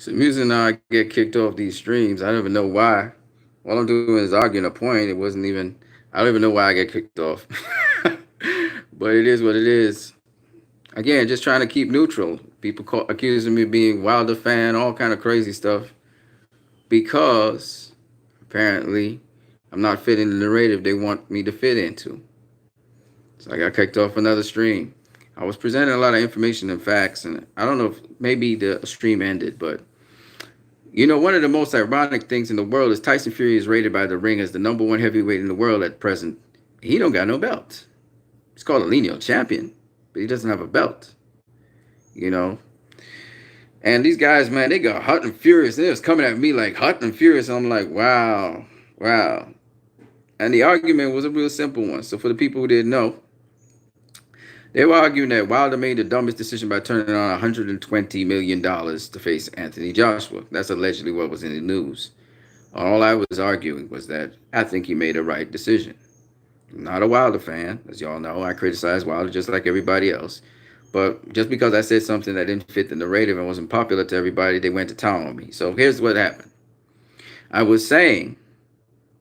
Some reason I get kicked off these streams. I don't even know why. All I'm doing is arguing a point. It wasn't even. I don't even know why I get kicked off. But it is what it is. Again, just trying to keep neutral. People accusing me of being Wilder fan, all kind of crazy stuff, because apparently I'm not fitting the narrative they want me to fit into. So I got kicked off another stream. I was presenting a lot of information and facts, and I don't know if maybe the stream ended, but one of the most ironic things in the world is Tyson Fury is rated by the Ring as the number one heavyweight in the world at present. He don't got no belt. He's called a lineal champion, but he doesn't have a belt. You know, and these guys, man, they got hot and furious. They was coming at me like hot and furious. And I'm like, wow, wow. And the argument was a real simple one. So for the people who didn't know, they were arguing that Wilder made the dumbest decision by turning on $120 million to face Anthony Joshua. That's allegedly what was in the news. All I was arguing was that I think he made a right decision. I'm not a Wilder fan, as y'all know. I criticize Wilder just like everybody else. But just because I said something that didn't fit the narrative and wasn't popular to everybody, they went to town on me. So here's what happened. I was saying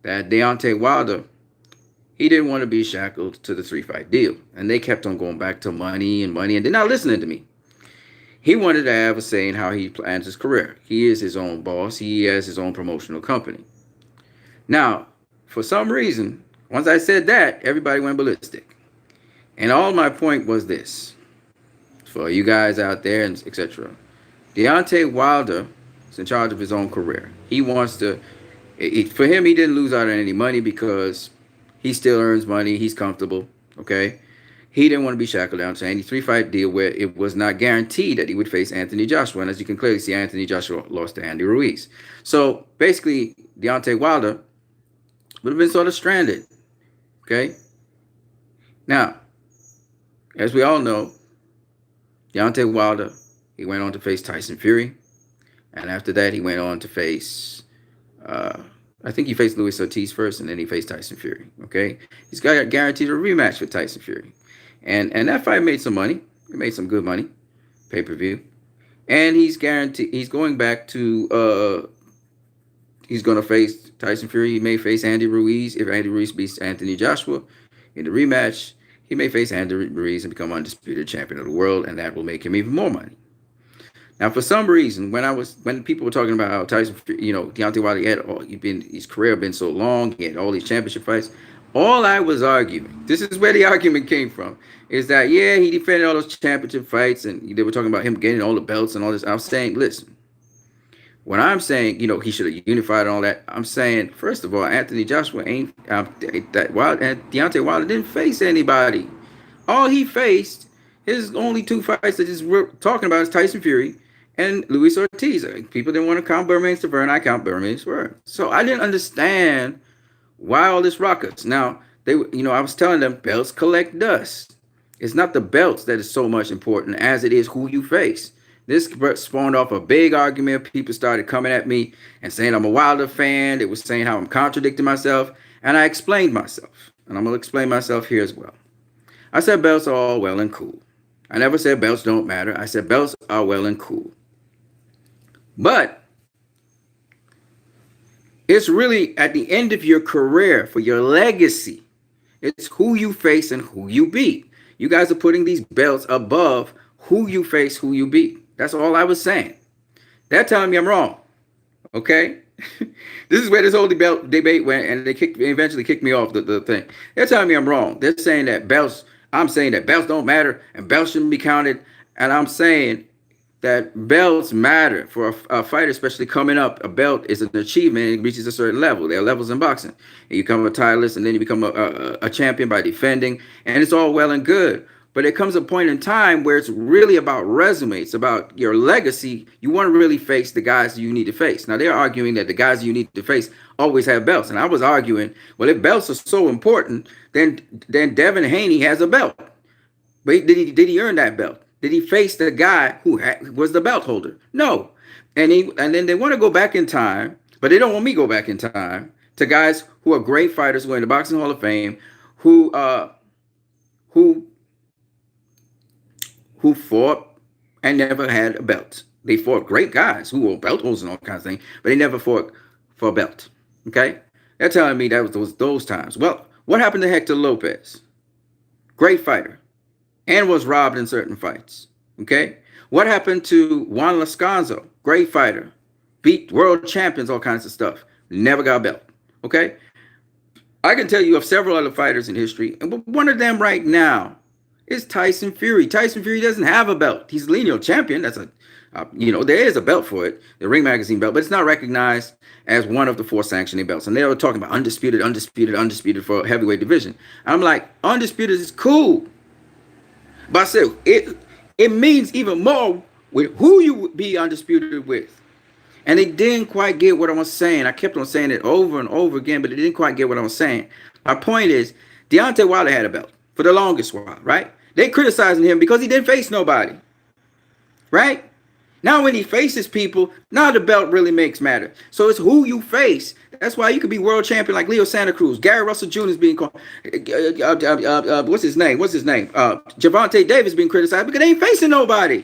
that Deontay Wilder, he didn't want to be shackled to the three-fight deal. And they kept on going back to money, and they're not listening to me. He wanted to have a say in how he plans his career. He is his own boss. He has his own promotional company. Now, for some reason, once I said that, everybody went ballistic. And all my point was this, for you guys out there, and etc. Deontay Wilder is in charge of his own career. He wants to, for him, he didn't lose out on any money because he still earns money. He's comfortable, okay? He didn't want to be shackled down to any three-fight deal where it was not guaranteed that he would face Anthony Joshua. And as you can clearly see, Anthony Joshua lost to Andy Ruiz. So basically, Deontay Wilder would have been sort of stranded, okay? Now, as we all know, Deontay Wilder, he went on to face Tyson Fury. And after that, he went on to face, I think he faced Luis Ortiz first, and then he faced Tyson Fury, okay? He's got guaranteed a rematch with Tyson Fury. And that fight made some money. It made some good money, pay-per-view. And he's going back to, he's going to face Tyson Fury. He may face Andy Ruiz. If Andy Ruiz beats Anthony Joshua in the rematch, he may face Andy Ruiz and become undisputed champion of the world, and that will make him even more money. Now, for some reason, when people were talking about how Tyson, Deontay Wilder his career been so long, he had all these championship fights. All I was arguing, this is where the argument came from, is that yeah, he defended all those championship fights, and they were talking about him getting all the belts and all this. I was saying, listen, when I'm saying he should have unified and all that, I'm saying first of all, Anthony Joshua ain't Deontay Wilder didn't face anybody. All he faced, his only two fights that we're talking about is Tyson Fury and Luis Ortiz. People didn't want to count Bermane Stiverne. I count Bermane Stiverne. So I didn't understand why all this ruckus. Now, I was telling them belts collect dust. It's not the belts that is so much important as it is who you face. This spawned off a big argument. People started coming at me and saying I'm a Wilder fan. They were saying how I'm contradicting myself. And I explained myself. And I'm going to explain myself here as well. I said belts are all well and cool. I never said belts don't matter. I said belts are well and cool. But it's really at the end of your career, for your legacy, it's who you face and who you beat. You guys are putting these belts above who you face, who you beat. That's all I was saying. They're telling me I'm wrong. Okay? This is where this whole debate went, and they eventually kicked me off the thing. They're telling me I'm wrong. They're saying that I'm saying that belts don't matter and belts shouldn't be counted. And I'm saying that belts matter for a fighter, especially coming up. A belt is an achievement and it reaches a certain level. There are levels in boxing. And you become a titleist, and then you become a champion by defending, and it's all well and good. But it comes a point in time where it's really about resume. It's about your legacy. You want to really face the guys you need to face. Now, they're arguing that the guys you need to face always have belts. And I was arguing, well, if belts are so important, then Devin Haney has a belt. But did he earn that belt? Did he face the guy who was the belt holder? No. And then they want to go back in time, but they don't want me to go back in time to guys who are great fighters, who are in the Boxing Hall of Fame, who fought and never had a belt. They fought great guys who were belt holders and all kinds of things, but they never fought for a belt. Okay? They're telling me that was those times. Well, what happened to Hector Lopez? Great fighter. And was robbed in certain fights. Okay? What happened to Juan Lascanzo? Great fighter. Beat world champions, all kinds of stuff. Never got a belt. Okay? I can tell you of several other fighters in history, and one of them right now is Tyson Fury. Tyson Fury doesn't have a belt. He's a lineal champion. That's there is a belt for it, the Ring Magazine belt, but it's not recognized as one of the 4 sanctioning belts. And they were talking about undisputed for heavyweight division. I'm like, undisputed is cool. But I said, it means even more with who you would be undisputed with. And they didn't quite get what I was saying. I kept on saying it over and over again, but they didn't quite get what I was saying. My point is, Deontay Wilder had a belt for the longest while, right? They criticizing him because he didn't face nobody, right? Now when he faces people, now the belt really makes matter. So it's who you face. That's why you could be world champion like Leo Santa Cruz. Gary Russell Jr. is being called. What's his name? Gervonta Davis being criticized because they ain't facing nobody.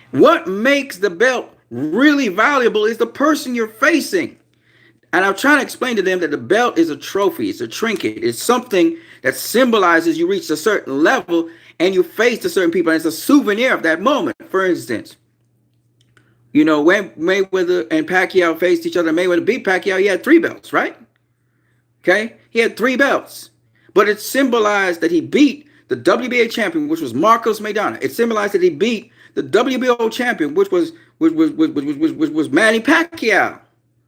What makes the belt really valuable is the person you're facing. And I'm trying to explain to them that the belt is a trophy. It's a trinket. It's something that symbolizes you reached a certain level and you faced a certain people. And it's a souvenir of that moment. For instance, when Mayweather and Pacquiao faced each other, Mayweather beat Pacquiao, he had 3 belts, right? Okay? He had 3 belts. But it symbolized that he beat the WBA champion, which was Marcos Maidana. It symbolized that he beat the WBO champion, which was Manny Pacquiao.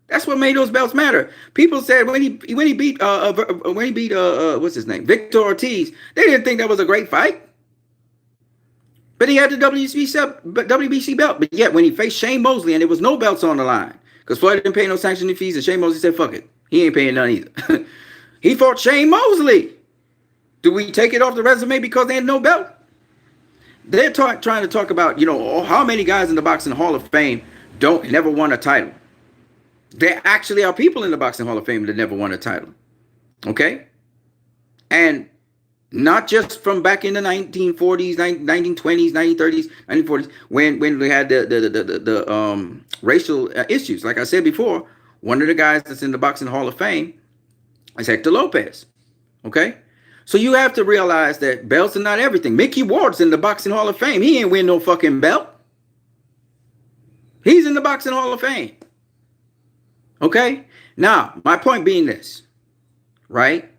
That's what made those belts matter. People said when he beat what's his name, Victor Ortiz, they didn't think that was a great fight. But he had the WBC belt. But yet when he faced Shane Mosley and there was no belts on the line because Floyd didn't pay no sanctioning fees, and Shane Mosley said, "Fuck it, he ain't paying none either." He fought Shane Mosley. Do we take it off the resume because they had no belt? They're trying to talk about, how many guys in the Boxing Hall of Fame never won a title. There actually are people in the Boxing Hall of Fame that never won a title. Okay? And not just from back in the 1940s, 1920s, 1930s, 1940s, when we had the racial issues. Like I said before, one of the guys that's in the Boxing Hall of Fame is Hector Lopez. Okay? So you have to realize that belts are not everything. Mickey Ward's in the Boxing Hall of Fame. He ain't win no fucking belt. He's in the Boxing Hall of Fame. Okay? Now, my point being this, right?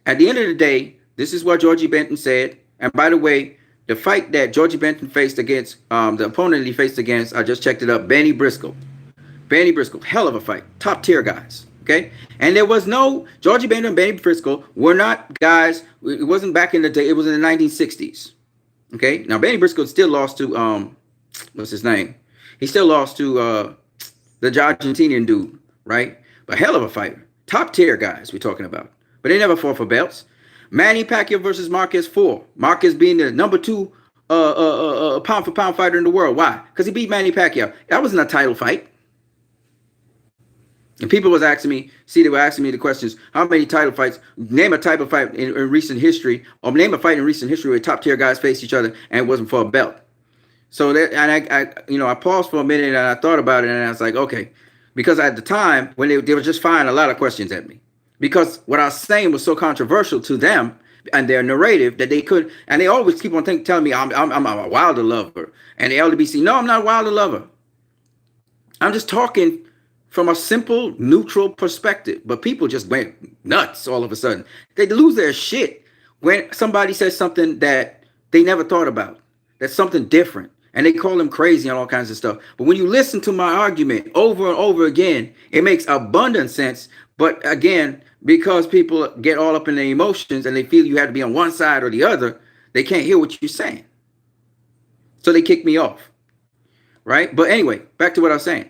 At the end of the day, this is what Georgie Benton said. And by the way, the fight that Georgie Benton faced against, the opponent he faced against, I just checked it up, Benny Briscoe. Benny Briscoe, hell of a fight. Top tier guys. Okay, and there was no Georgie Benton and Benny Briscoe were not guys. It wasn't back in the day. It was in the 1960s. Okay, now Benny Briscoe still lost to what's his name? He still lost to the Argentinian dude, right? But hell of a fighter, top tier guys we're talking about. But they never fought for belts. Manny Pacquiao versus Marquez 4. Marquez being the number 2 pound for pound fighter in the world. Why? Because he beat Manny Pacquiao. That wasn't a title fight. And people was asking me, they were asking me the questions, how many title fights, name a type of fight in recent history, or name a fight in recent history where top tier guys faced each other and it wasn't for a belt. So that, and I paused for a minute and I thought about it and I was like, okay, because at the time when they were just firing a lot of questions at me because what I was saying was so controversial to them and their narrative that they could, and they always keep on telling me I'm a Wilder lover and the LWC. No, I'm not a Wilder lover. I'm just talking from a simple, neutral perspective. But people just went nuts all of a sudden. They lose their shit when somebody says something that they never thought about. That's something different. And they call them crazy and all kinds of stuff. But when you listen to my argument over and over again, it makes abundant sense. But again, because people get all up in their emotions and they feel you have to be on one side or the other, they can't hear what you're saying. So they kick me off. Right? But anyway, back to what I was saying.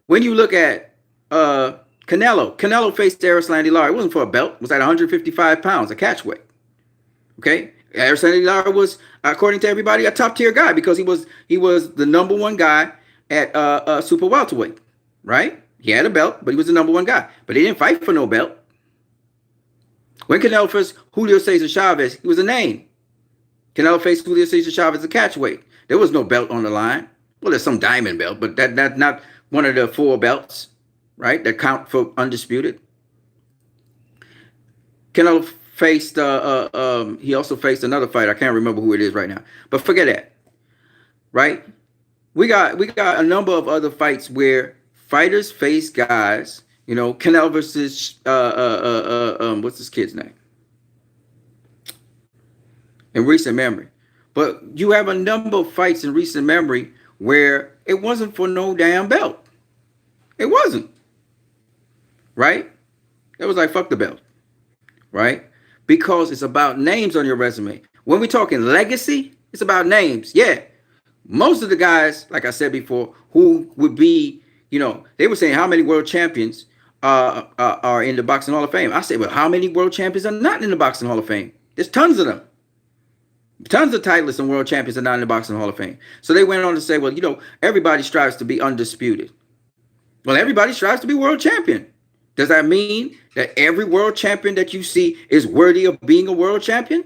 When you look at Canelo faced Erislandy Lara. It wasn't for a belt. It was at 155 pounds, a catch weight. Okay? Erislandy Lara was, according to everybody, a top tier guy because he was the number 1 guy at super welterweight. Right? He had a belt, but he was the number 1 guy. But he didn't fight for no belt. When Canelo faced Julio Cesar Chavez, he was a name. Canelo faced Julio Cesar Chavez, a catch weight. There was no belt on the line. Well, there's some diamond belt, but that's not one of the 4 belts, right? That count for undisputed. Canelo faced. He also faced another fight. I can't remember who it is right now, but forget that. Right? We got a number of other fights where fighters face guys. You know, Canelo versus what's this kid's name? In recent memory. But you have a number of fights in recent memory where it wasn't for no damn belt. It wasn't. Right? It was like, fuck the belt. Right? Because it's about names on your resume. When we're talking legacy, it's about names. Yeah. Most of the guys, like I said before, who would be, you know, they were saying how many world champions are in the Boxing Hall of Fame. I said, well, how many world champions are not in the Boxing Hall of Fame? There's tons of them. Tons of titleists and world champions are not in the Boxing Hall of Fame. So they went on to say, well, you know, everybody strives to be undisputed. Well, everybody strives to be world champion. Does that mean that every world champion that you see is worthy of being a world champion?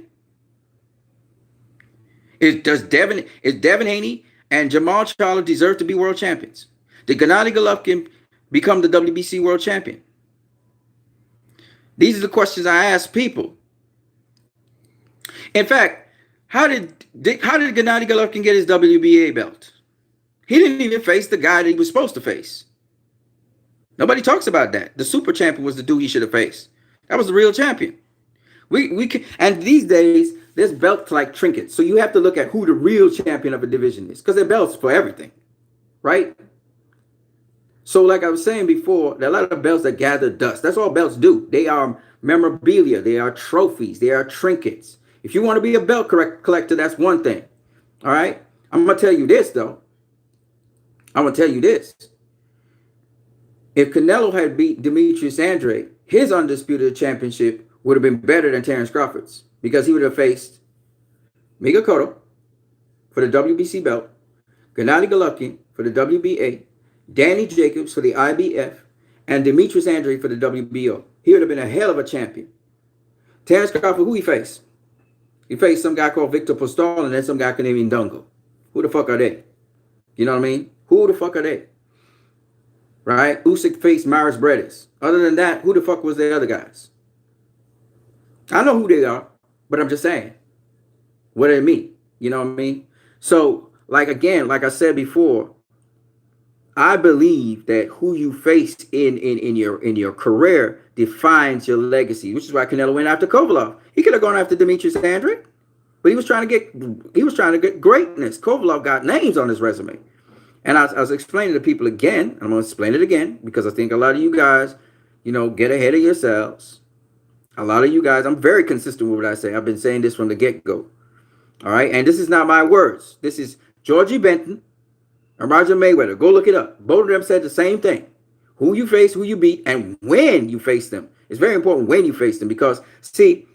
Is Devin Haney and Jamal Charlo deserve to be world champions? Did Gennady Golovkin become the WBC world champion? These are the questions I ask people. In fact, how did Gennady Golovkin get his WBA belt? He didn't even face the guy that he was supposed to face. Nobody talks about that. The super champion was the dude he should have faced. That was the real champion. We can, and these days there's belts like trinkets. So you have to look at who the real champion of a division is, because they're belts for everything, right? So like I was saying before, there are a lot of belts that gather dust. That's all belts do. They are memorabilia. They are trophies. They are trinkets. If you want to be a belt collector, that's one thing. All right. I'm going to tell you this, though. I'm going to tell you this. If Canelo had beat Demetrius Andrade, his undisputed championship would have been better than Terence Crawford's, because he would have faced Miguel Cotto for the WBC belt, Gennady Golovkin for the WBA, Danny Jacobs for the IBF, and Demetrius Andrade for the WBO. He would have been a hell of a champion. Terence Crawford, who he faced? He faced some guy called Victor Postol and then some guy named Ndongo. Who the fuck are they? You know what I mean? Who the fuck are they? Right? Usyk faced Maris Bredis. Other than that, who the fuck was the other guys? I know who they are, but I'm just saying. What do they mean? You know what I mean? So, like I said before, I believe that who you face in your career defines your legacy, which is why Canelo went after Kovalev. He could have gone after Demetrius Andrade, but he was trying to get greatness. Kovalev got names on his resume. And I was explaining to people again, and I'm going to explain it again, because I think a lot of you guys, you know, get ahead of yourselves. A lot of you guys, I'm very consistent with what I say. I've been saying this from the get-go. All right? And this is not my words. This is Georgie Benton and Roger Mayweather. Go look it up. Both of them said the same thing. Who you face, who you beat, and when you face them. It's very important when you face them, because, see,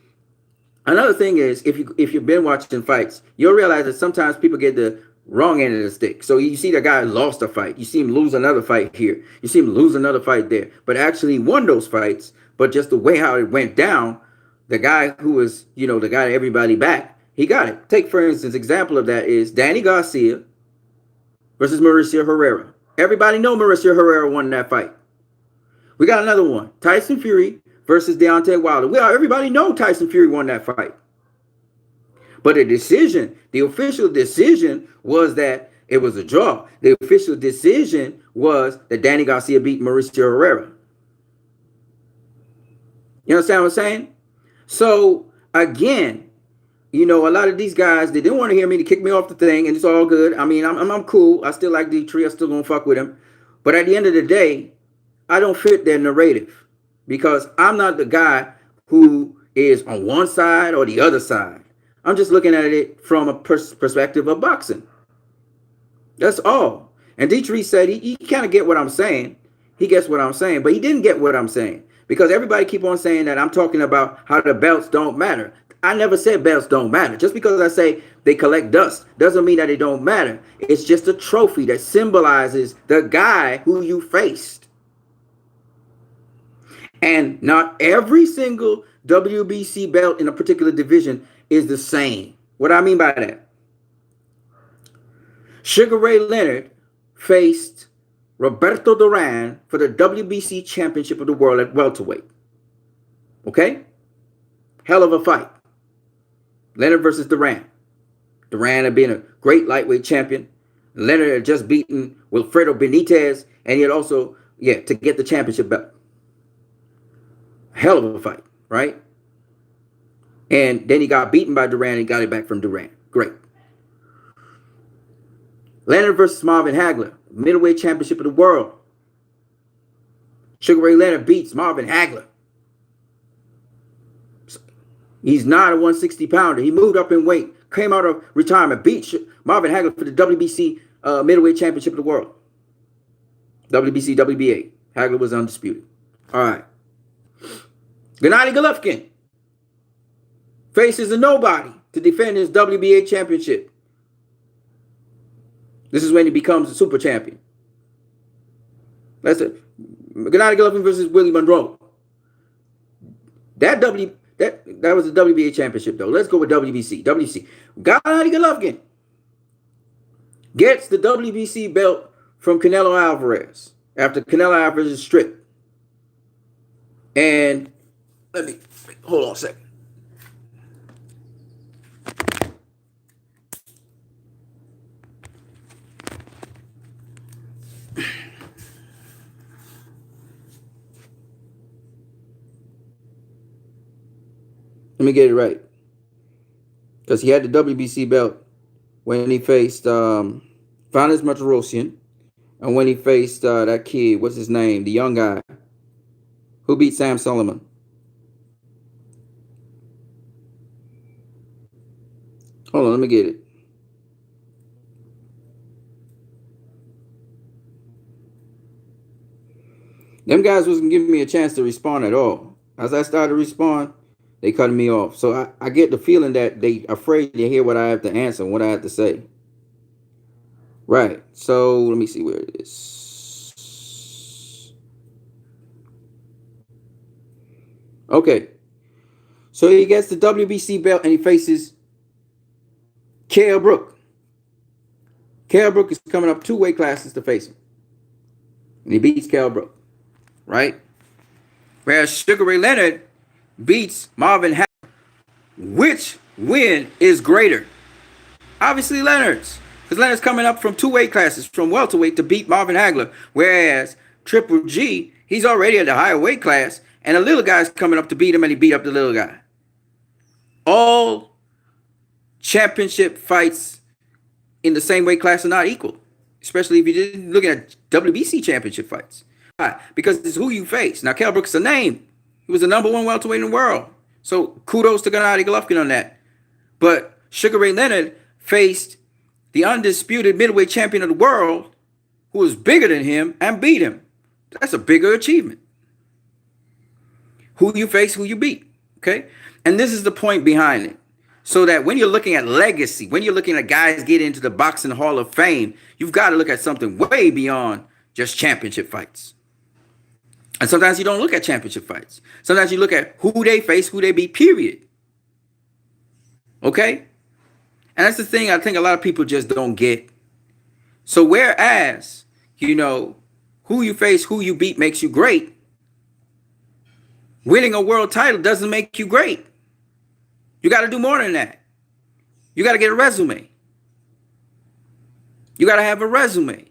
another thing is, if you've been watching fights, you'll realize that sometimes people get the wrong end of the stick. So you see the guy lost a fight. You see him lose another fight here. You see him lose another fight there. But actually won those fights. But just the way how it went down, the guy who was, you know, the guy that everybody back, he got it. Take, for instance, example of that is Danny Garcia versus Mauricio Herrera. Everybody know Mauricio Herrera won that fight. We got another one. Tyson Fury versus Deontay Wilder. Everybody know Tyson Fury won that fight. But the official decision was that it was a draw. The official decision was that Danny Garcia beat Mauricio Herrera. You understand what I'm saying? So, again, you know, a lot of these guys, they didn't want to hear me to kick me off the thing, and it's all good. I mean, I'm cool. I still like Dietrich. I still gonna fuck with him. But at the end of the day, I don't fit their narrative, because I'm not the guy who is on one side or the other side. I'm just looking at it from a perspective of boxing. That's all. And Dietrich said he kind of get what I'm saying. He gets what I'm saying, but he didn't get what I'm saying, because everybody keep on saying that I'm talking about how the belts don't matter. I never said belts don't matter. Just because I say they collect dust doesn't mean that they don't matter. It's just a trophy that symbolizes the guy who you faced. And not every single WBC belt in a particular division is the same. What do I mean by that? Sugar Ray Leonard faced Roberto Duran for the WBC Championship of the World at welterweight. Okay? Hell of a fight. Leonard versus Duran. Duran had been a great lightweight champion. Leonard had just beaten Wilfredo Benitez, and he had also, to get the championship belt. Hell of a fight, right? And then he got beaten by Duran and got it back from Duran. Great. Leonard versus Marvin Hagler, middleweight championship of the world. Sugar Ray Leonard beats Marvin Hagler. He's not a 160 pounder. He moved up in weight, came out of retirement, beat Marvin Hagler for the WBC middleweight championship of the world. WBC, WBA. Hagler was undisputed. All right. Gennady Golovkin faces a nobody to defend his WBA championship. This is when he becomes a super champion. That's it. Gennady Golovkin versus Willie Monroe. That was the WBA championship, though. Let's go with WBC. WBC. Gennady Golovkin gets the WBC belt from Canelo Alvarez after Canelo Alvarez is stripped. And hold on a second. Let me get it right. Because he had the WBC belt when he faced Vanes Martirosyan, and when he faced that kid, what's his name? The young guy who beat Sam Sullivan. Hold on, let me get it. Them guys wasn't giving me a chance to respond at all. As I started to respond, they cut me off. So I get the feeling that they afraid to hear what I have to answer and what I have to say. Right. So let me see where it is. Okay. So he gets the WBC belt and he faces Kell Brook. Kell Brook is coming up 2 weight classes to face him. And he beats Kell Brook. Right? Whereas Sugar Ray Leonard beats Marvin Hagler. Which win is greater? Obviously Leonard's. Because Leonard's coming up from 2 weight classes, from welterweight to beat Marvin Hagler. Whereas Triple G, he's already at the higher weight class. And the little guy's coming up to beat him, and he beat up the little guy. All championship fights in the same weight class are not equal. Especially if you're looking at WBC championship fights. Why? Because it's who you face. Now, Kell Brook's a name. He was the #1 welterweight in the world. So kudos to Gennady Golovkin on that. But Sugar Ray Leonard faced the undisputed middleweight champion of the world, who was bigger than him, and beat him. That's a bigger achievement. Who you face, who you beat. Okay? And this is the point behind it. So that when you're looking at legacy, when you're looking at guys getting into the Boxing Hall of Fame, you've got to look at something way beyond just championship fights. And sometimes you don't look at championship fights. Sometimes you look at who they face, who they beat, period. Okay? And that's the thing I think a lot of people just don't get. So whereas, who you face, who you beat makes you great, winning a world title doesn't make you great. You got to do more than that. You got to get a resume. You got to have a resume. And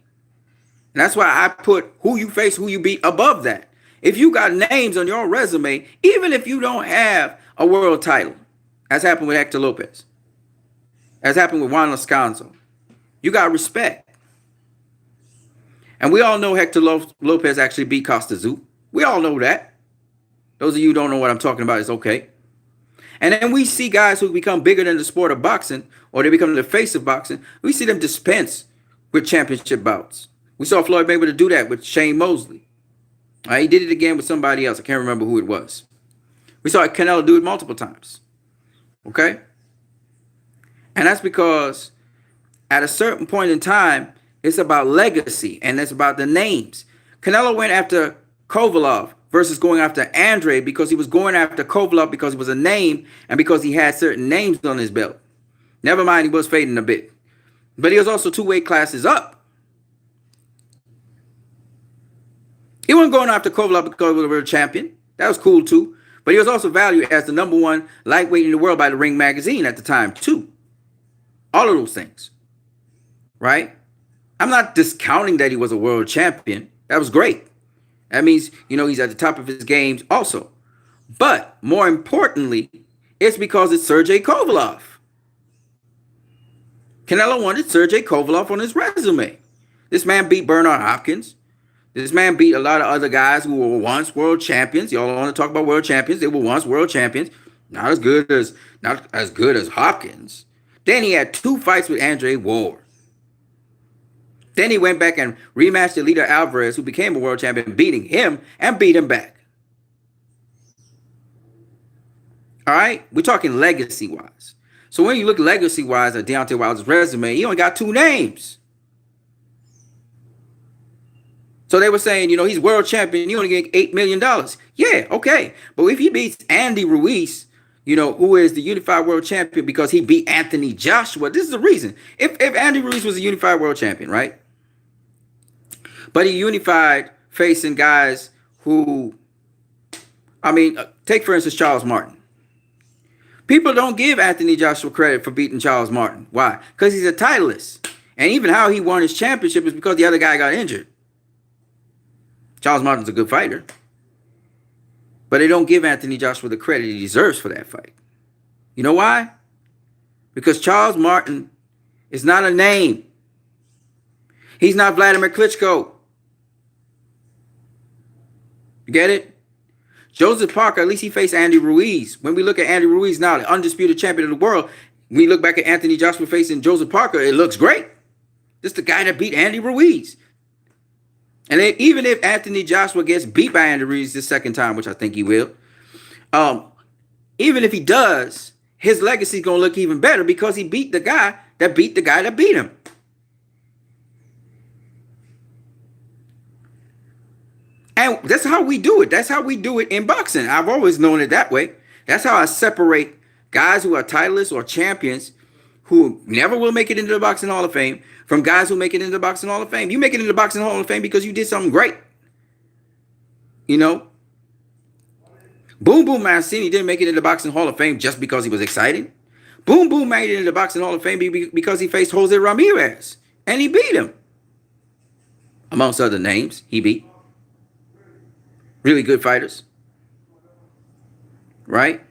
that's why I put who you face, who you beat above that. If you got names on your resume, even if you don't have a world title, as happened with Hector Lopez, as happened with Juan Lascanzo, you got respect. And we all know Hector Lopez actually beat Costa Tszyu. We all know that. Those of you who don't know what I'm talking about, it's okay. And then we see guys who become bigger than the sport of boxing, or they become the face of boxing. We see them dispense with championship bouts. We saw Floyd Mayweather do that with Shane Mosley. He did it again with somebody else. I can't remember who it was. We saw Canelo do it multiple times. Okay? And that's because at a certain point in time, it's about legacy, and it's about the names. Canelo went after Kovalev versus going after Andre because he was going after Kovalev because it was a name and because he had certain names on his belt. Never mind, he was fading a bit. But he was also 2 weight classes up. He wasn't going after Kovalev because he was a world champion. That was cool too. But he was also valued as the #1 lightweight in the world by the Ring magazine at the time too. All of those things. Right? I'm not discounting that he was a world champion. That was great. That means, he's at the top of his games also. But more importantly, it's because it's Sergey Kovalev. Canelo wanted Sergey Kovalev on his resume. This man beat Bernard Hopkins. This man beat a lot of other guys who were once world champions. Y'all want to talk about world champions? They were once world champions. Not as good as Hopkins. Then he had 2 fights with Andre Ward. Then he went back and rematched Elito Alvarez, who became a world champion, beating him and beat him back. All right? We're talking legacy-wise. So when you look legacy-wise at Deontay Wilder's resume, he only got 2 names. So they were saying, he's world champion, you only get $8 million. Yeah, okay. But if he beats Andy Ruiz, who is the unified world champion because he beat Anthony Joshua, this is the reason. If Andy Ruiz was a unified world champion, right? But he unified facing guys who, take for instance Charles Martin. People don't give Anthony Joshua credit for beating Charles Martin. Why? Because he's a titleist. And even how he won his championship is because the other guy got injured. Charles Martin's a good fighter. But they don't give Anthony Joshua the credit he deserves for that fight. You know why? Because Charles Martin is not a name. He's not Vladimir Klitschko. You get it? Joseph Parker, at least he faced Andy Ruiz. When we look at Andy Ruiz now, the undisputed champion of the world, we look back at Anthony Joshua facing Joseph Parker, it looks great. This is the guy that beat Andy Ruiz. And even if Anthony Joshua gets beat by Andy Ruiz this second time, which I think he will, even if he does, his legacy is going to look even better because he beat the guy that beat him. And that's how we do it. That's how we do it in boxing. I've always known it that way. That's how I separate guys who are titleists or champions who never will make it into the Boxing Hall of Fame from guys who make it into the Boxing Hall of Fame. You make it into the Boxing Hall of Fame because you did something great. Boom Boom Mancini didn't make it into the Boxing Hall of Fame just because he was exciting. Boom Boom made it into the Boxing Hall of Fame because he faced Jose Ramirez. And he beat him. Amongst other names, he beat. Really good fighters. Right?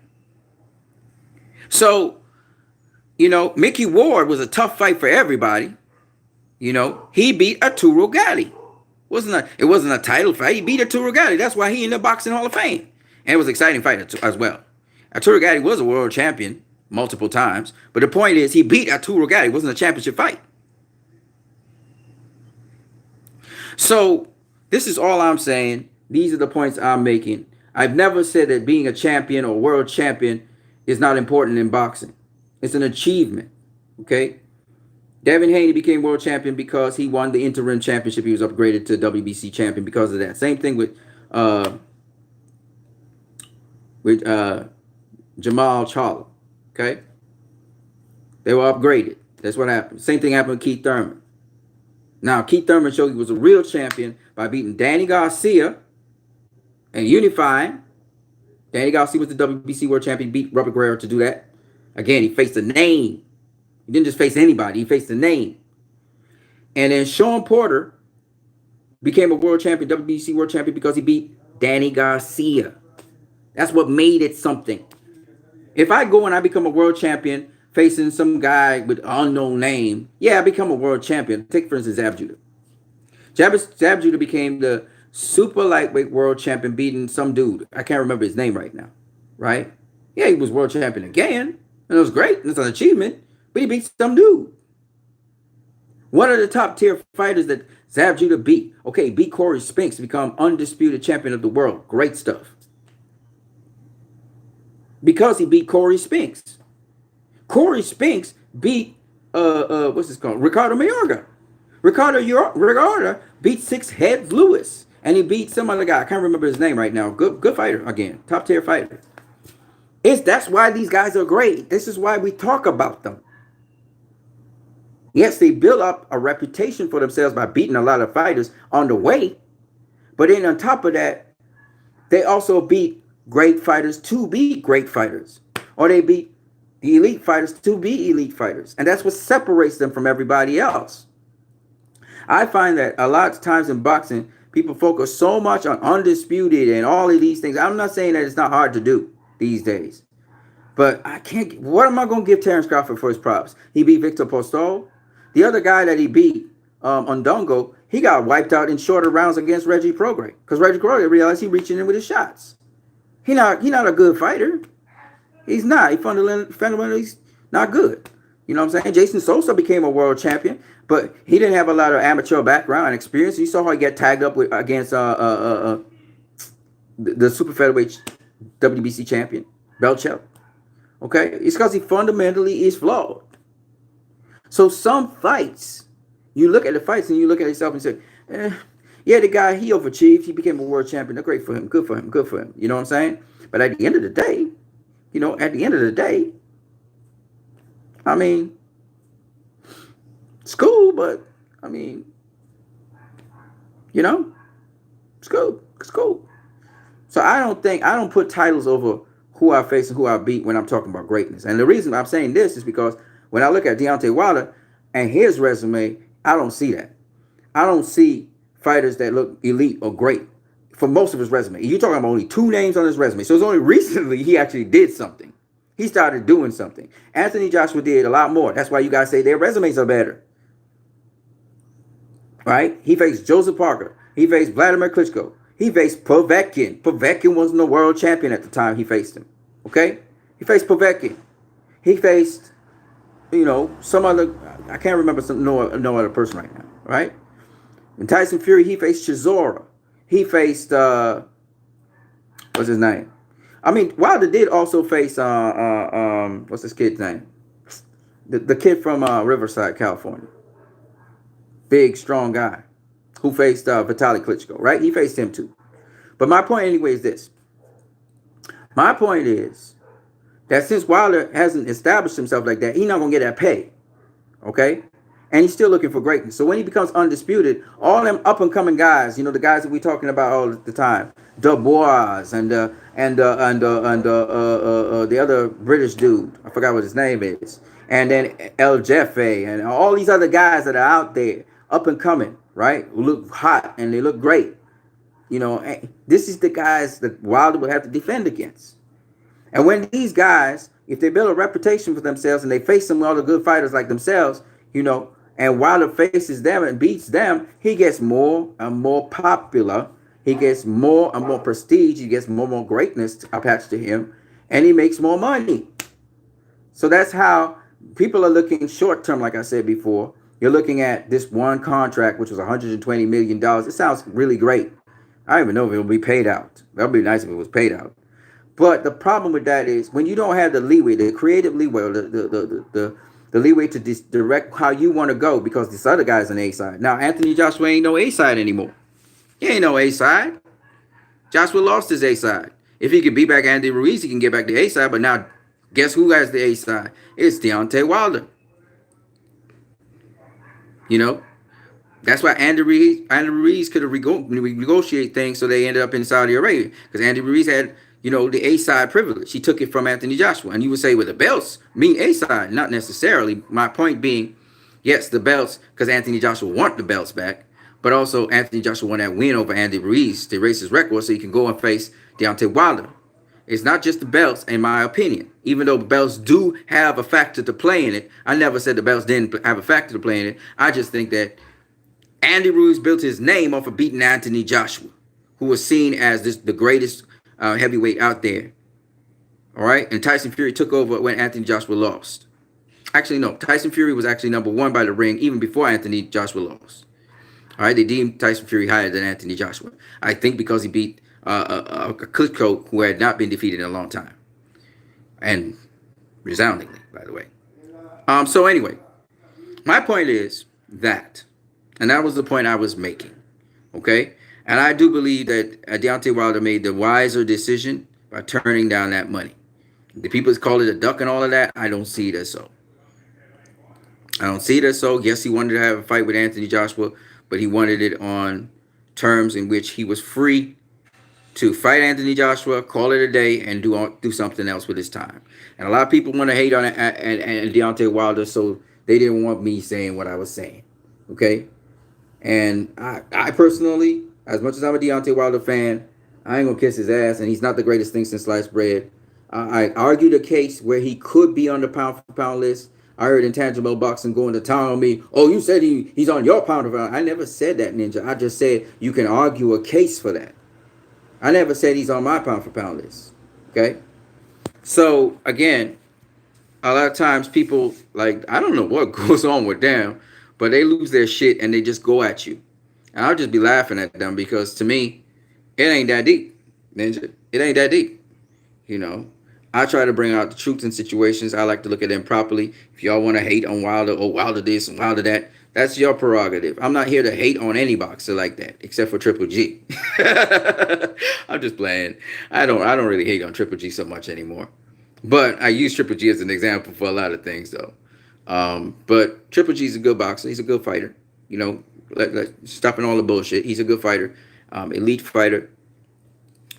So, Mickey Ward was a tough fight for everybody. He beat Arturo Gatti. It wasn't a title fight. He beat Arturo Gatti. That's why he in the Boxing Hall of Fame. And it was an exciting fight as well. Arturo Gatti was a world champion multiple times. But the point is, he beat Arturo Gatti. It wasn't a championship fight. So, this is all I'm saying. These are the points I'm making. I've never said that being a champion or world champion is not important in boxing. It's an achievement, okay? Devin Haney became world champion because he won the interim championship. He was upgraded to WBC champion because of that. Same thing with Jamal Charlo, okay? They were upgraded. That's what happened. Same thing happened with Keith Thurman. Now, Keith Thurman showed he was a real champion by beating Danny Garcia and unifying. Danny Garcia was the WBC world champion, beat Robert Guerrero to do that. Again, he faced a name. He didn't just face anybody. He faced a name. And then Sean Porter became a world champion, WBC world champion, because he beat Danny Garcia. That's what made it something. If I go and I become a world champion facing some guy with an unknown name, yeah, I become a world champion. Take, for instance, Zab Judah. Zab Judah became the super lightweight world champion, beating some dude. I can't remember his name right now, right? Yeah, he was world champion again, and it was great. It's an achievement, but he beat some dude. One of the top tier fighters that Zab Judah beat. Okay, beat Corey Spinks to become undisputed champion of the world. Great stuff. Because he beat Corey Spinks. Corey Spinks beat Ricardo Mayorga. Ricardo beat Six Heads Lewis. And he beat some other guy. I can't remember his name right now. Good fighter again. Top tier fighter. That's why these guys are great. This is why we talk about them. Yes, they built up a reputation for themselves by beating a lot of fighters on the way. But then on top of that, they also beat great fighters to be great fighters. Or they beat the elite fighters to be elite fighters. And that's what separates them from everybody else. I find that a lot of times in boxing, people focus so much on undisputed and all of these things. I'm not saying that it's not hard to do these days. But I can't. What am I going to give Terence Crawford for his props? He beat Victor Postol. The other guy that he beat, Ondongo, he got wiped out in shorter rounds against Reggie Prograis because Reggie Prograis realized he reaching in with his shots. He not a good fighter. He's not. He fundamentally not good. You know what I'm saying? Jason Sosa became a world champion, but he didn't have a lot of amateur background and experience. You saw how he got tagged up with against the super featherweight WBC champion, Belchel. Okay? It's because he fundamentally is flawed. So some fights, you look at the fights and you look at yourself and say, yeah, the guy, he overachieved. He became a world champion. That's great for him. Good for him. Good for him. You know what I'm saying? But at the end of the day, I mean, it's cool, but I mean, it's cool. It's cool. So I don't put titles over who I face and who I beat when I'm talking about greatness. And the reason I'm saying this is because when I look at Deontay Wilder and his resume, I don't see that. I don't see fighters that look elite or great for most of his resume. You're talking about only 2 names on his resume. So it's only recently he actually did something. He started doing something. Anthony Joshua did a lot more. That's why you guys say their resumes are better. Right? He faced Joseph Parker. He faced Vladimir Klitschko. He faced Povetkin. Povetkin wasn't the world champion at the time he faced him. Okay? He faced Povetkin. He faced, some other, I can't remember no other person right now. Right? And Tyson Fury, he faced Chisora. He faced, what's his name? I mean, Wilder did also face, what's this kid's name? The kid from Riverside, California. Big, strong guy who faced Vitaly Klitschko, right? He faced him too. But my point anyway is this. My point is that since Wilder hasn't established himself like that, he's not going to get that pay, okay? And he's still looking for greatness. So when he becomes undisputed, all them up-and-coming guys, the guys that we're talking about all the time, Dubois and the other British dude, I forgot what his name is, and then El Jefe and all these other guys that are out there, up and coming, right? Who look hot and they look great. This is the guys that Wilder will have to defend against. And when these guys, if they build a reputation for themselves and they face some other good fighters like themselves, and Wilder faces them and beats them, he gets more and more popular. He gets more and more prestige. He gets more and more greatness attached to him, and he makes more money. So that's how people are looking short term, like I said before. You're looking at this one contract, which was $120 million. It sounds really great. I don't even know if it'll be paid out. That would be nice if it was paid out. But the problem with that is when you don't have the leeway, the creative leeway, or the leeway to direct how you want to go, because this other guy's an A-side. Now, Anthony Joshua ain't no A-side anymore. He ain't no A-side. Joshua lost his A-side. If he could beat back Andy Ruiz, he can get back the A-side. But now, guess who has the A-side? It's Deontay Wilder. That's why Andy Ruiz could have renegotiated things, so they ended up in Saudi Arabia. Because Andy Ruiz had, the A-side privilege. He took it from Anthony Joshua. And you would say, well, the belts mean A-side. Not necessarily. My point being, yes, the belts, because Anthony Joshua want the belts back. But also, Anthony Joshua won that win over Andy Ruiz to erase his record so he can go and face Deontay Wilder. It's not just the belts, in my opinion. Even though the belts do have a factor to play in it. I never said the belts didn't have a factor to play in it. I just think that Andy Ruiz built his name off of beating Anthony Joshua, who was seen as the greatest heavyweight out there. All right? And Tyson Fury took over when Anthony Joshua lost. Actually, no. Tyson Fury was actually number 1 by the ring even before Anthony Joshua lost. All right? They deemed Tyson Fury higher than Anthony Joshua. I think because he beat a Klitschko who had not been defeated in a long time. And resoundingly, by the way. So anyway, my point is that, and that was the point I was making, okay? And I do believe that Deontay Wilder made the wiser decision by turning down that money. The people call it a duck and all of that. I don't see it as so. I don't see it as so. Yes, he wanted to have a fight with Anthony Joshua, but he wanted it on terms in which he was free to fight Anthony Joshua, call it a day, and do something else with his time. And a lot of people want to hate on it and Deontay Wilder, so they didn't want me saying what I was saying. Okay? And I personally, as much as I'm a Deontay Wilder fan, I ain't gonna kiss his ass, and he's not the greatest thing since sliced bread. I argued a case where he could be on the pound for pound list. I heard Intangible Boxing going to town on me. Oh, you said he's on your pound for pound. I never said that, Ninja. I just said you can argue a case for that. I never said he's on my pound for pound list. Okay? So, again, a lot of times people, like, I don't know what goes on with them, but they lose their shit and they just go at you. And I'll just be laughing at them because to me, it ain't that deep, Ninja. It ain't that deep. You know, I try to bring out the truth in situations. I like to look at them properly. If y'all want to hate on Wilder, oh, Wilder this and Wilder that, that's your prerogative. I'm not here to hate on any boxer like that, except for Triple G. I'm just playing. I don't really hate on Triple G so much anymore. But I use Triple G as an example for a lot of things, though. But Triple G's a good boxer. He's a good fighter. You know, stopping all the bullshit. He's a good fighter, elite fighter.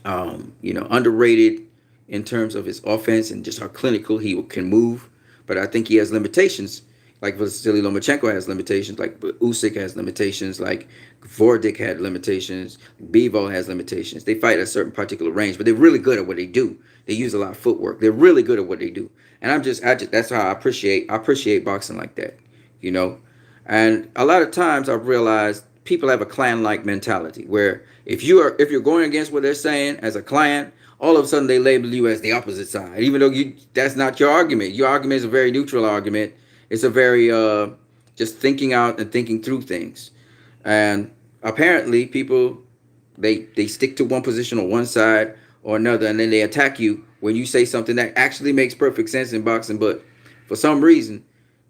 You know, underrated in terms of his offense and just how clinical he can move. But I think he has limitations. Like Vasily Lomachenko has limitations. Like Usyk has limitations. Like Vordic had limitations. Bivol has limitations. They fight at a certain particular range, but they're really good at what they do. They use a lot of footwork. They're really good at what they do. And I just that's how I appreciate boxing like that, you know. And a lot of times I've realized people have a clan-like mentality where if you're going against what they're saying as a clan, all of a sudden they label you as the opposite side, even though that's not your argument. Your argument is a very neutral argument. It's a very just thinking out and thinking through things. And apparently people, they stick to one position on one side or another, and then they attack you when you say something that actually makes perfect sense in boxing. But for some reason,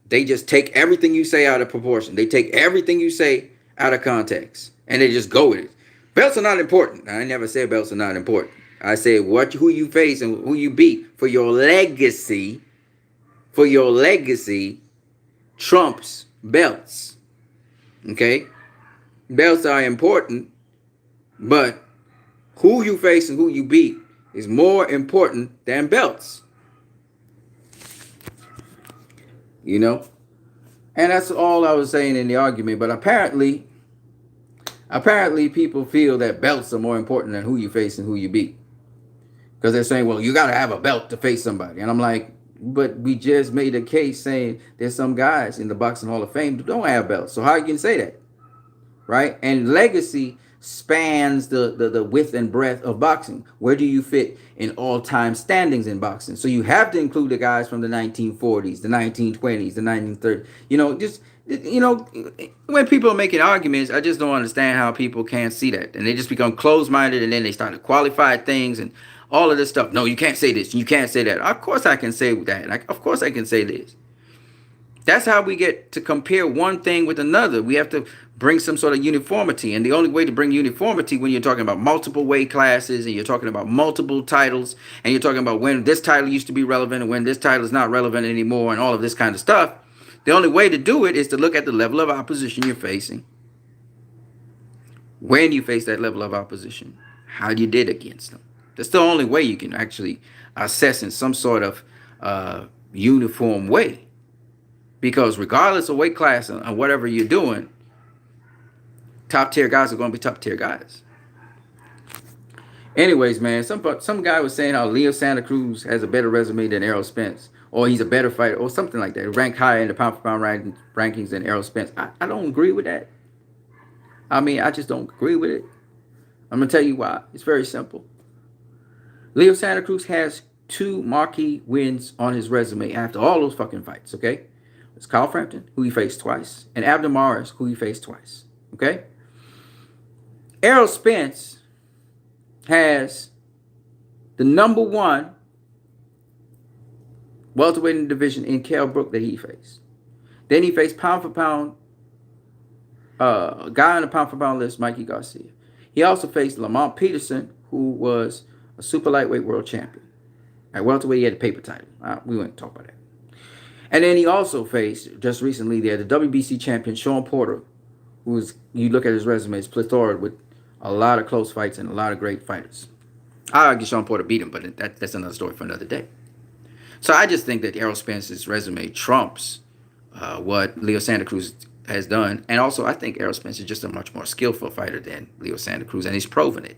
they just take everything you say out of proportion. They take everything you say out of context, and they just go with it. Belts are not important. I never said belts are not important. I said who you face and who you beat for your legacy. For your legacy trumps belts. Okay? Belts are important, but who you face and who you beat is more important than belts. You know? And that's all I was saying in the argument. But apparently people feel that belts are more important than who you face and who you beat. Because they're saying, well, you got to have a belt to face somebody. And I'm like, but we just made a case saying there's some guys in the Boxing Hall of Fame who don't have belts. So how you can say that? Right? And legacy spans the width and breadth of boxing. Where do you fit in all-time standings in boxing? So you have to include the guys from the 1940s, the 1920s, the 1930s. You know, just, you know, when people are making arguments, I just don't understand how people can't see that. And they just become closed-minded, and then they start to qualify things and all of this stuff. No, you can't say this. You can't say that. Of course I can say that. Of course I can say this. That's how we get to compare one thing with another. We have to bring some sort of uniformity. And the only way to bring uniformity when you're talking about multiple weight classes and you're talking about multiple titles and you're talking about when this title used to be relevant and when this title is not relevant anymore and all of this kind of stuff, the only way to do it is to look at the level of opposition you're facing. When you face that level of opposition, how you did against them. That's the only way you can actually assess in some sort of uniform way. Because regardless of weight class and whatever you're doing, top tier guys are going to be top tier guys. Anyways, man, some guy was saying how Leo Santa Cruz has a better resume than Errol Spence, or he's a better fighter, or something like that. Ranked higher in the pound for pound rankings than Errol Spence. I don't agree with that. I mean, I just don't agree with it. I'm gonna tell you why. It's very simple. Leo Santa Cruz has 2 marquee wins on his resume after all those fucking fights, okay? It's Kyle Frampton, who he faced twice, and Abner Mares, who he faced twice, okay? Errol Spence has the number 1 welterweight in the division in Kell Brook that he faced. Then he faced pound for pound, guy on the pound for pound list, Mikey Garcia. He also faced Lamont Peterson, who was a super lightweight world champion. At welterweight, he had a paper title. We won't talk about that. And then he also faced just recently there the WBC champion Sean Porter, who's, you look at his resume, it's plethora with a lot of close fights and a lot of great fighters. I argue Sean Porter beat him, but that's another story for another day. So I just think that Errol Spence's resume trumps what Leo Santa Cruz has done. And also, I think Errol Spence is just a much more skillful fighter than Leo Santa Cruz, and he's proven it.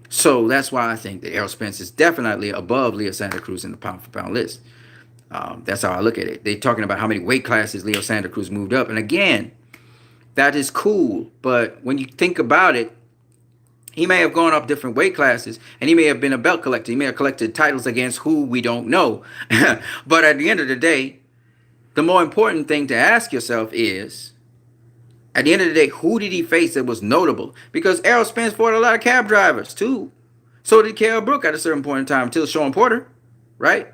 So that's why I think that Errol Spence is definitely above Leo Santa Cruz in the pound-for-pound list. That's how I look at it. They're talking about how many weight classes Leo Santa Cruz moved up. And again, that is cool. But when you think about it, he may have gone up different weight classes, and he may have been a belt collector. He may have collected titles against who we don't know. But at the end of the day, the more important thing to ask yourself is, at the end of the day, who did he face that was notable? Because Errol Spence fought a lot of cab drivers, too. So did Kell Brook at a certain point in time, until Sean Porter, right?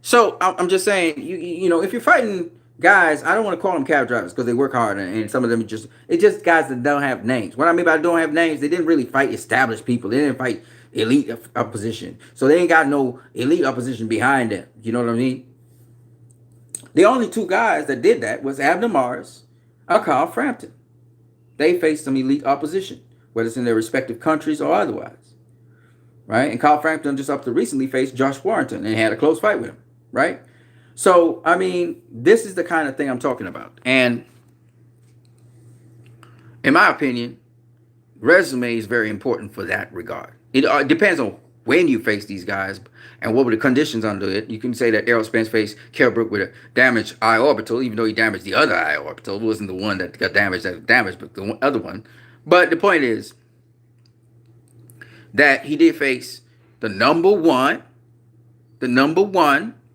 So I'm just saying, you know, if you're fighting guys, I don't want to call them cab drivers because they work hard, and some of them it's just guys that don't have names. What I mean by don't have names, they didn't really fight established people. They didn't fight elite opposition. So they ain't got no elite opposition behind them. You know what I mean? The only two guys that did that was Abner Mares or Carl Frampton. They faced some elite opposition, whether it's in their respective countries or otherwise. Right? And Carl Frampton just up to recently faced Josh Warrington and had a close fight with him. Right? So, I mean, this is the kind of thing I'm talking about. And in my opinion, resume is very important for that regard. It depends on when you face these guys and what were the conditions under it. You can say that Errol Spence faced Kell Brook with a damaged eye orbital, even though he damaged the other eye orbital. It wasn't the one that got damaged, but the other one. But the point is that he did face the number one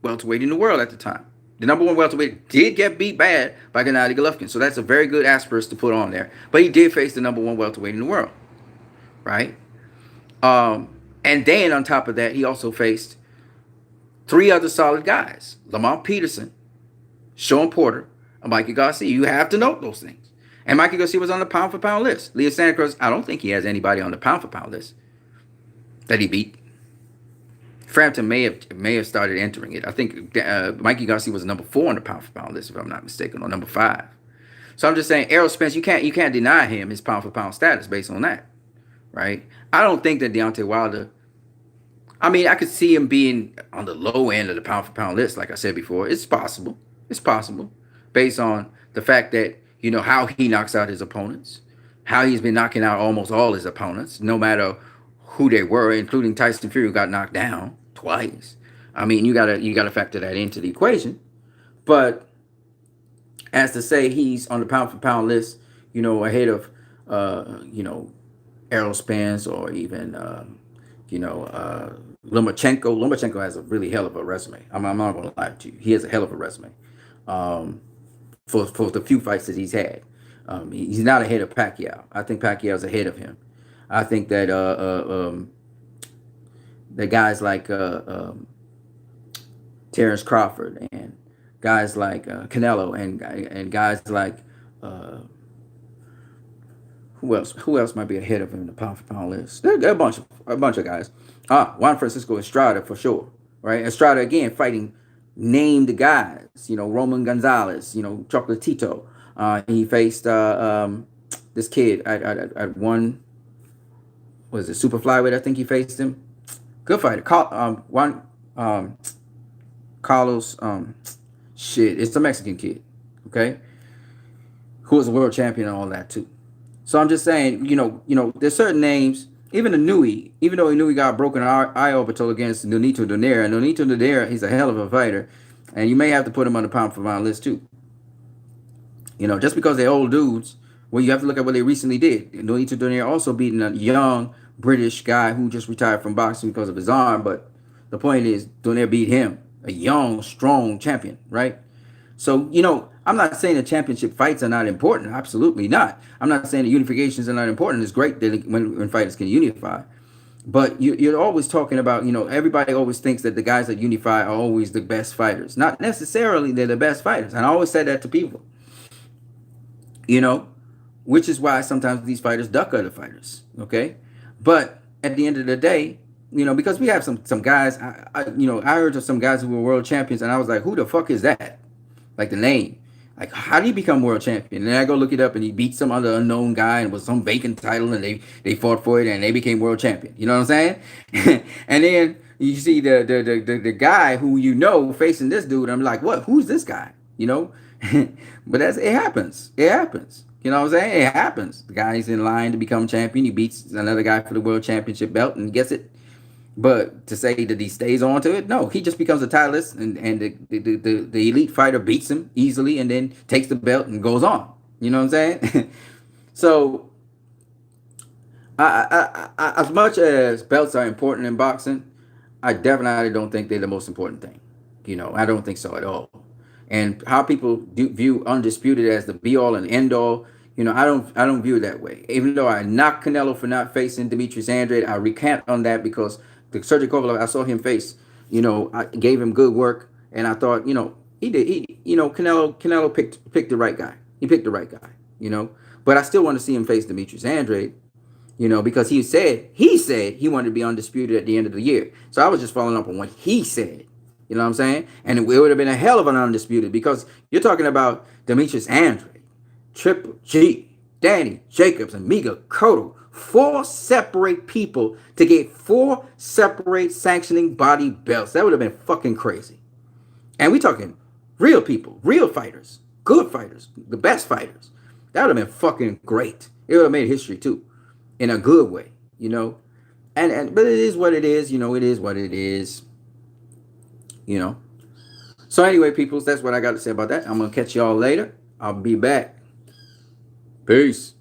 welterweight in the world at the time. The number one welterweight did get beat bad by Gennady Golovkin. So that's a very good asterisk to put on there. But he did face the number one welterweight in the world. Right? And then on top of that, he also faced three other solid guys. Lamont Peterson, Sean Porter, and Mikey Garcia. You have to note those things. And Mikey Garcia was on the pound-for-pound list. Leo Santa Cruz, I don't think he has anybody on the pound-for-pound list that he beat. Frampton may have started entering it. I think Mikey Garcia was number 4 on the pound-for-pound list, if I'm not mistaken, or number 5. So I'm just saying, Errol Spence, you can't deny him his pound-for-pound status based on that. Right? I don't think that Deontay Wilder, I mean, I could see him being on the low end of the pound-for-pound list, like I said before. It's possible. It's possible. Based on the fact that, you know, how he knocks out his opponents, how he's been knocking out almost all his opponents, no matter who they were, including Tyson Fury, who got knocked down twice. I mean, you gotta factor that into the equation. But as to say he's on the pound-for-pound list, you know, ahead of, you know, Errol Spence or even, Lomachenko. Lomachenko has a really hell of a resume. I'm not going to lie to you. He has a hell of a resume for the few fights that he's had. He's not ahead of Pacquiao. I think Pacquiao's ahead of him. I think that the guys like Terrence Crawford and guys like Canelo and guys like who else might be ahead of him in the pound-for-pound list? There are a bunch of guys. Juan Francisco Estrada for sure, right? Estrada again fighting named guys. You know, Roman Gonzalez. You know, Chocolatito. He faced this kid at one. Was it super flyweight? I think he faced him. Good fighter. Carlos. It's the Mexican kid. Okay, who was a world champion and all that too. So I'm just saying, you know, there's certain names, even Inouye, even though Inouye got broken eye orbital against Nonito Donaire, and Nonito Donaire, he's a hell of a fighter, and you may have to put him on the pound-for-pound list too. You know, just because they're old dudes, well, you have to look at what they recently did. Nonito Donaire also beating a young British guy who just retired from boxing because of his arm, but the point is, Donaire beat him, a young, strong champion, right? So, you know, I'm not saying the championship fights are not important. Absolutely not. I'm not saying the unifications are not important. It's great that when fighters can unify. But you're always talking about, you know, everybody always thinks that the guys that unify are always the best fighters. Not necessarily they're the best fighters. And I always said that to people. You know, which is why sometimes these fighters duck other fighters. Okay? But at the end of the day, You know, because we have some guys. I heard of some guys who were world champions, and I was like, who the fuck is that? Like the name. Like, how do you become world champion? And then I go look it up, and he beat some other unknown guy, and it was some vacant title, and they fought for it, and they became world champion. You know what I'm saying? And then you see the guy who you know facing this dude. I'm like, what? Who's this guy? You know? But it happens. It happens. You know what I'm saying? It happens. The guy's in line to become champion. He beats another guy for the world championship belt and gets it. But to say that he stays on to it, no, he just becomes a titleist, and the elite fighter beats him easily, and then takes the belt and goes on. You know what I'm saying? So, as much as belts are important in boxing, I definitely don't think they're the most important thing. You know, I don't think so at all. And how people view undisputed as the be all and end all, you know, I don't view it that way. Even though I knocked Canelo for not facing Demetrius Andrade, I recant on that because the Sergey Kovalev I saw him face, you know, I gave him good work, and I thought, you know, Canelo picked the right guy. He picked the right guy, you know. But I still want to see him face Demetrius Andrade, you know, because he said he wanted to be undisputed at the end of the year. So I was just following up on what he said. You know what I'm saying? And it would have been a hell of an undisputed, because you're talking about Demetrius Andrade, Triple G, Danny Jacobs, and Miguel Cotto. 4 separate people to get 4 separate sanctioning body belts. That would have been fucking crazy. And we talking real people, real fighters, good fighters, the best fighters. That would have been fucking great. It would have made history too, in a good way, you know. But it is what it is, you know. It is what it is. You know. So anyway, peoples, that's what I got to say about that. I'm going to catch y'all later. I'll be back. Peace.